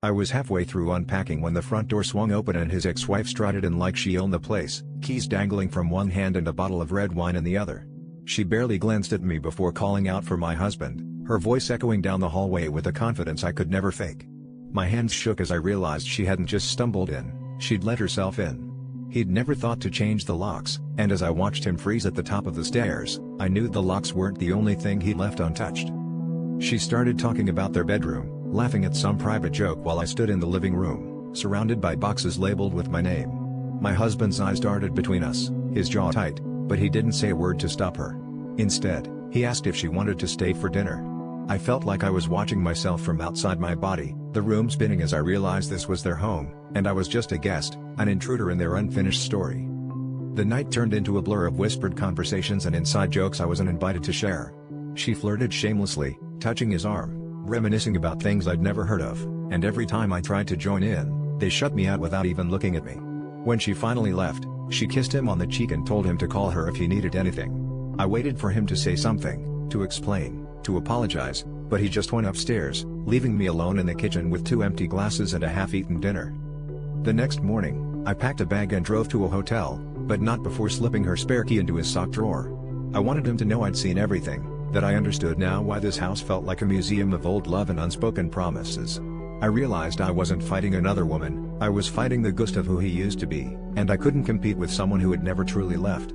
I was halfway through unpacking when the front door swung open and his ex-wife strutted in like she owned the place, keys dangling from one hand and a bottle of red wine in the other. She barely glanced at me before calling out for my husband, her voice echoing down the hallway with a confidence I could never fake. My hands shook as I realized she hadn't just stumbled in, she'd let herself in. He'd never thought to change the locks, and as I watched him freeze at the top of the stairs, I knew the locks weren't the only thing he'd left untouched. She started talking about their bedroom, laughing at some private joke while I stood in the living room, surrounded by boxes labeled with my name. My husband's eyes darted between us, his jaw tight, but he didn't say a word to stop her. Instead, he asked if she wanted to stay for dinner. I felt like I was watching myself from outside my body, the room spinning as I realized this was their home, and I was just a guest, an intruder in their unfinished story. The night turned into a blur of whispered conversations and inside jokes I wasn't invited to share. She flirted shamelessly, touching his arm, reminiscing about things I'd never heard of, and every time I tried to join in, they shut me out without even looking at me. When she finally left, she kissed him on the cheek and told him to call her if he needed anything. I waited for him to say something, to explain, to apologize, but he just went upstairs, leaving me alone in the kitchen with 2 empty glasses and a half-eaten dinner. The next morning, I packed a bag and drove to a hotel, but not before slipping her spare key into his sock drawer. I wanted him to know I'd seen everything, that I understood now why this house felt like a museum of old love and unspoken promises. I realized I wasn't fighting another woman, I was fighting the ghost of who he used to be, and I couldn't compete with someone who had never truly left.